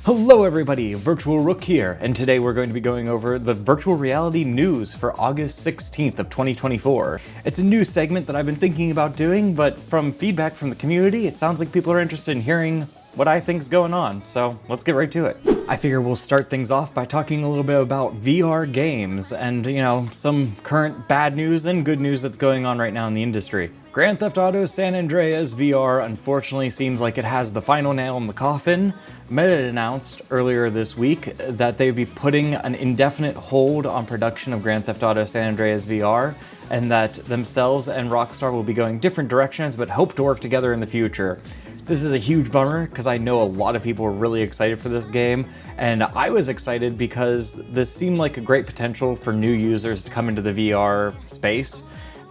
Hello everybody, Virtual Rook here, and today we're going to be going over the virtual reality news for August 16th of 2024. It's a new segment that I've been thinking about doing, but from feedback from the community, it sounds like people are interested in hearing what I think's going on, so let's get right to it. I figure we'll start things off by talking a little bit about VR games and, some current bad news and good news that's going on right now in the industry. Grand Theft Auto San Andreas VR unfortunately seems like it has the final nail in the coffin. Meta announced earlier this week that they'd be putting an indefinite hold on production of Grand Theft Auto San Andreas VR, and that themselves and Rockstar will be going different directions but hope to work together in the future. This is a huge bummer because I know a lot of people were really excited for this game, and I was excited because this seemed like a great potential for new users to come into the VR space,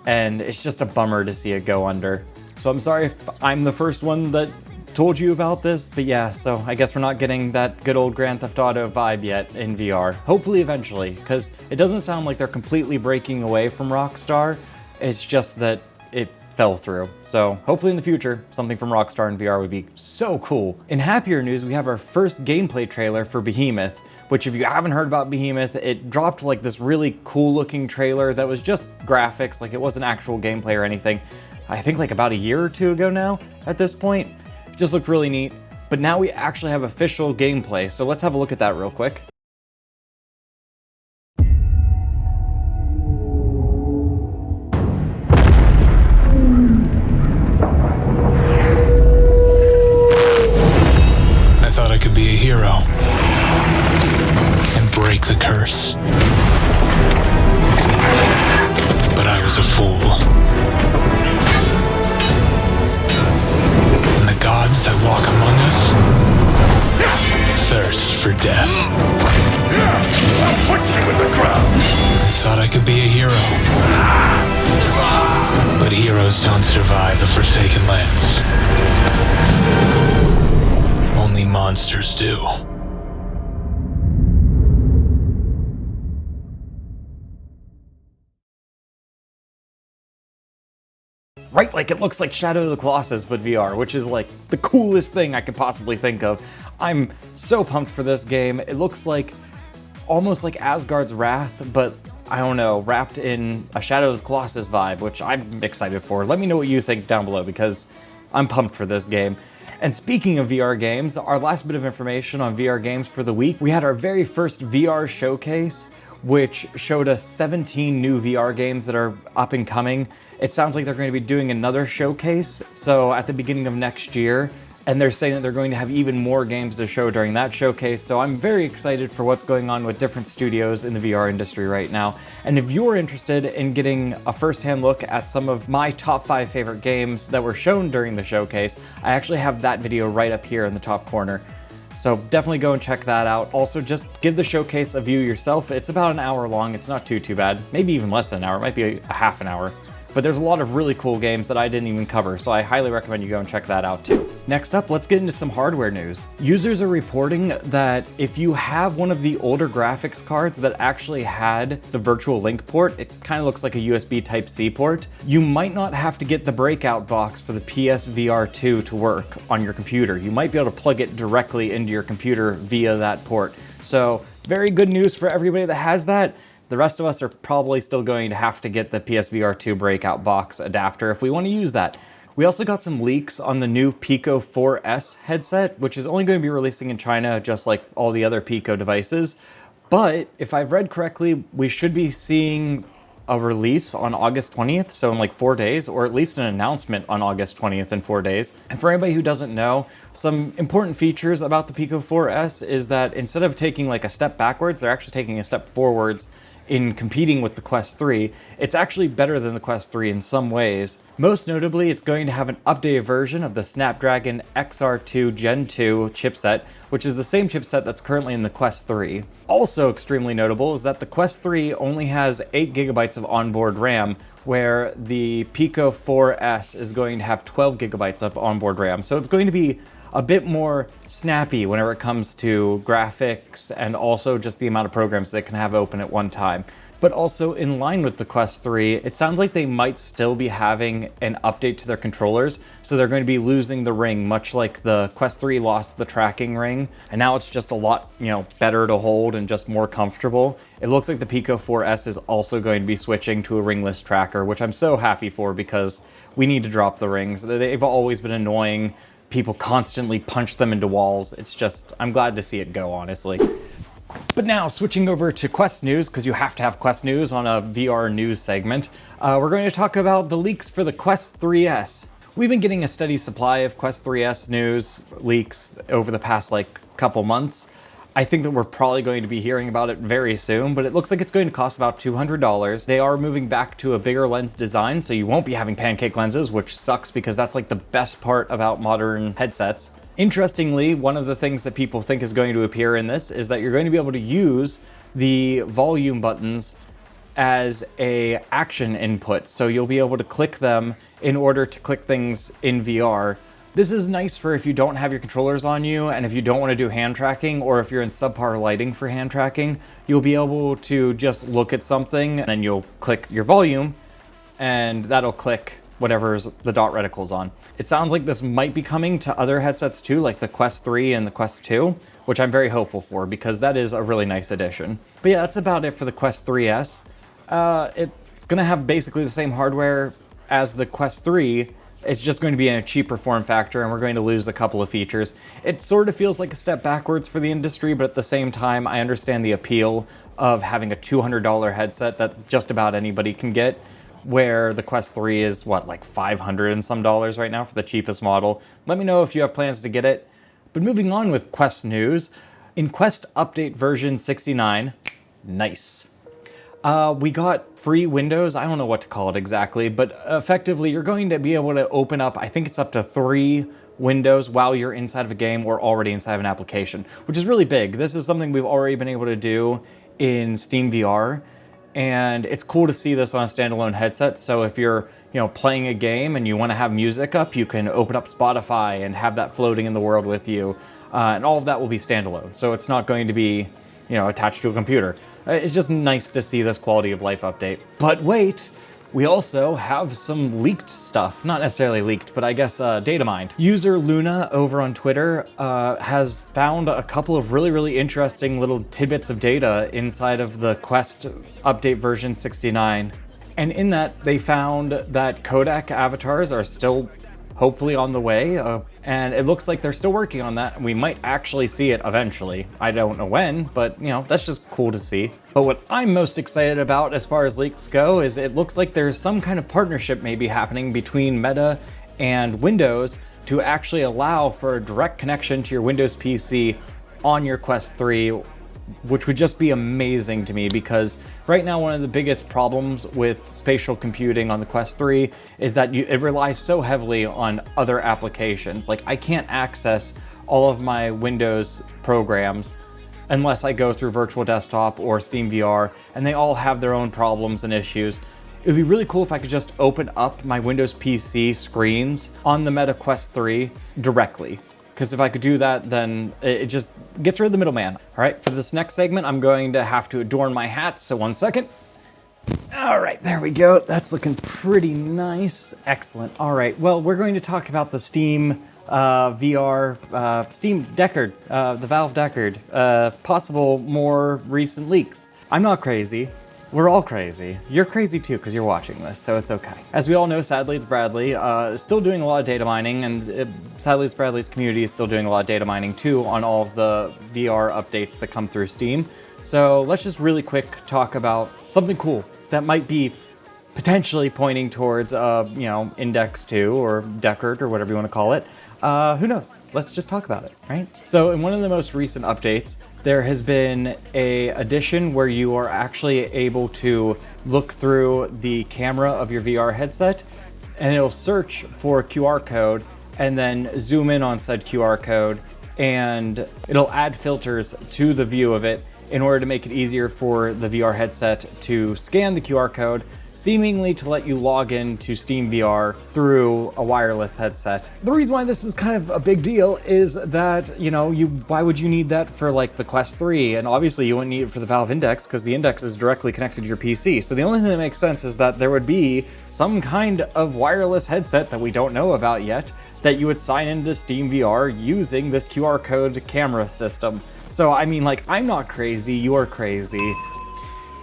and it's just a bummer to see it go under. So I'm sorry if I'm the first one that told you about this, but yeah, so I guess we're not getting that good old Grand Theft Auto vibe yet in VR. Hopefully eventually, because it doesn't sound like they're completely breaking away from Rockstar. It's just that it fell through. So hopefully in the future, something from Rockstar in VR would be so cool. In happier news, we have our first gameplay trailer for Behemoth, which if you haven't heard about Behemoth, it dropped like this really cool looking trailer that was just graphics, like it wasn't actual gameplay or anything. I think like about a year or two ago now at this point. Just looked really neat, but now we actually have official gameplay, so let's have a look at that real quick. I thought I could be a hero and break the curse, but I was a fool. Gods that walk among us thirst for death. I'll put you in the ground. I thought I could be a hero, but heroes don't survive the Forsaken Lands. Only monsters do. Right, like it looks like Shadow of the Colossus but VR, which is like the coolest thing I could possibly think of. I'm so pumped for this game. It looks like almost like Asgard's Wrath, but I don't know, wrapped in a Shadow of the Colossus vibe, which I'm excited for. Let me know what you think down below because I'm pumped for this game. And speaking of VR games, our last bit of information on VR games for the week, we had our very first VR showcase, which showed us 17 new VR games that are up and coming. It sounds like they're going to be doing another showcase, so at the beginning of next year, and they're saying that they're going to have even more games to show during that showcase, so I'm very excited for what's going on with different studios in the VR industry right now. And if you're interested in getting a first-hand look at some of my top 5 favorite games that were shown during the showcase, I actually have that video right up here in the top corner. So definitely go and check that out. Also, just give the showcase a view yourself. It's about an hour long. It's not too bad. Maybe even less than an hour. It might be a half an hour. But there's a lot of really cool games that I didn't even cover, so I highly recommend you go and check that out too. Next up, let's get into some hardware news. Users are reporting that if you have one of the older graphics cards that actually had the virtual link port, it kind of looks like a USB Type-C port, you might not have to get the breakout box for the PSVR 2 to work on your computer. You might be able to plug it directly into your computer via that port. So very good news for everybody that has that. The rest of us are probably still going to have to get the PSVR 2 breakout box adapter if we want to use that. We also got some leaks on the new Pico 4S headset, which is only going to be releasing in China just like all the other Pico devices. But if I've read correctly, we should be seeing a release on August 20th, so in like 4 days, or at least an announcement on August 20th in 4 days. And for anybody who doesn't know, some important features about the Pico 4S is that instead of taking like a step backwards, they're actually taking a step forwards in competing with the Quest 3. It's actually better than the Quest 3 in some ways. Most notably, it's going to have an updated version of the Snapdragon XR2 Gen 2 chipset, which is the same chipset that's currently in the Quest 3. Also extremely notable is that the Quest 3 only has 8 gigabytes of onboard RAM, where the Pico 4S is going to have 12 gigabytes of onboard RAM. So it's going to be a bit more snappy whenever it comes to graphics and also just the amount of programs that it can have open at one time. But also in line with the Quest 3, it sounds like they might still be having an update to their controllers, so they're going to be losing the ring, much like the Quest 3 lost the tracking ring, and now it's just a lot, better to hold and just more comfortable. It looks like the Pico 4S is also going to be switching to a ringless tracker, which I'm so happy for because we need to drop the rings. They've always been annoying. People constantly punch them into walls. It's just, I'm glad to see it go, honestly. But now, switching over to Quest news, because you have to have Quest news on a VR news segment, we're going to talk about the leaks for the Quest 3S. We've been getting a steady supply of Quest 3S news leaks over the past, couple months. I think that we're probably going to be hearing about it very soon, but it looks like it's going to cost about $200. They are moving back to a bigger lens design, so you won't be having pancake lenses, which sucks because that's the best part about modern headsets. Interestingly, one of the things that people think is going to appear in this is that you're going to be able to use the volume buttons as a action input. So you'll be able to click them in order to click things in VR. This is nice for if you don't have your controllers on you and if you don't want to do hand tracking, or if you're in subpar lighting for hand tracking, you'll be able to just look at something and then you'll click your volume and that'll click whatever's the dot reticle's on. It sounds like this might be coming to other headsets too, like the Quest 3 and the Quest 2, which I'm very hopeful for because that is a really nice addition. But yeah, that's about it for the Quest 3S. It's gonna have basically the same hardware as the Quest 3. It's just going to be in a cheaper form factor and we're going to lose a couple of features. It sort of feels like a step backwards for the industry, but at the same time, I understand the appeal of having a $200 headset that just about anybody can get, where the Quest 3 is, $500 and some right now for the cheapest model. Let me know if you have plans to get it. But moving on with Quest news, in Quest Update version 69, nice. We got free windows. I don't know what to call it exactly, but effectively you're going to be able to open up, I think it's up to 3 windows while you're inside of a game or already inside of an application, which is really big. This is something we've already been able to do in Steam VR. And it's cool to see this on a standalone headset. So if you're, playing a game and you want to have music up, you can open up Spotify and have that floating in the world with you. And all of that will be standalone. So it's not going to be, attached to a computer. It's just nice to see this quality of life update. But wait, we also have some leaked stuff. Not necessarily leaked, but I guess data mined. User Luna over on Twitter has found a couple of really interesting little tidbits of data inside of the Quest Update version 69. And in that, they found that codec avatars are still hopefully on the way, and it looks like they're still working on that. We might actually see it eventually. I don't know when, but that's just cool to see. But what I'm most excited about as far as leaks go is it looks like there's some kind of partnership maybe happening between Meta and Windows to actually allow for a direct connection to your Windows PC on your Quest 3, which would just be amazing to me because right now one of the biggest problems with spatial computing on the Quest 3 is that it relies so heavily on other applications. I can't access all of my Windows programs unless I go through Virtual Desktop or Steam VR, and they all have their own problems and issues. It would be really cool if I could just open up my Windows PC screens on the Meta Quest 3 directly. Because if I could do that, then it just gets rid of the middleman. All right, for this next segment, I'm going to have to adorn my hat, so 1 second. All right, there we go. That's looking pretty nice. Excellent. All right, well, we're going to talk about the Steam VR, Steam Deckard, the Valve Deckard, possible more recent leaks. I'm not crazy. We're all crazy. You're crazy too, because you're watching this, so it's okay. As we all know, Sadly It's Bradley is still doing a lot of data mining, and Sadly It's Bradley's community is still doing a lot of data mining too on all of the VR updates that come through Steam. So let's just really quick talk about something cool that might be potentially pointing towards, Index 2 or Deckard or whatever you want to call it. Who knows? Let's just talk about it, right? So in one of the most recent updates, there has been a addition where you are actually able to look through the camera of your VR headset and it'll search for a QR code and then zoom in on said QR code and it'll add filters to the view of it in order to make it easier for the VR headset to scan the QR code, seemingly to let you log in to Steam VR through a wireless headset. The reason why this is kind of a big deal is that, you know, why would you need that for like the Quest 3? And obviously you wouldn't need it for the Valve Index because the Index is directly connected to your PC. So the only thing that makes sense is that there would be some kind of wireless headset that we don't know about yet that you would sign into Steam VR using this QR code camera system. So I mean, like, I'm not crazy, you're crazy.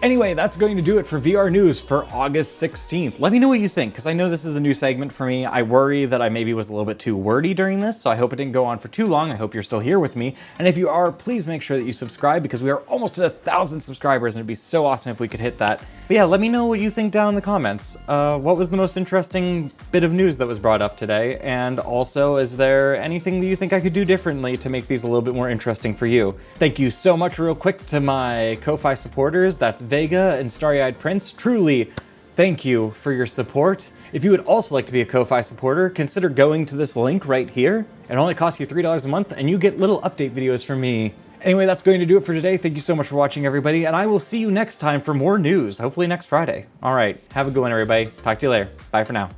Anyway, that's going to do it for VR News for August 16th. Let me know what you think, because I know this is a new segment for me. I worry that I maybe was a little bit too wordy during this, so I hope it didn't go on for too long. I hope you're still here with me. And if you are, please make sure that you subscribe, because we are almost at 1,000 subscribers, and it'd be so awesome if we could hit that. But yeah, let me know what you think down in the comments. What was the most interesting bit of news that was brought up today? And also, is there anything that you think I could do differently to make these a little bit more interesting for you? Thank you so much real quick to my Ko-Fi supporters. That's Vega and Starry-Eyed Prince. Truly, thank you for your support. If you would also like to be a Ko-Fi supporter, consider going to this link right here. It only costs you $3 a month, and you get little update videos from me. Anyway, that's going to do it for today. Thank you so much for watching, everybody, and I will see you next time for more news, hopefully next Friday. All right, have a good one, everybody. Talk to you later. Bye for now.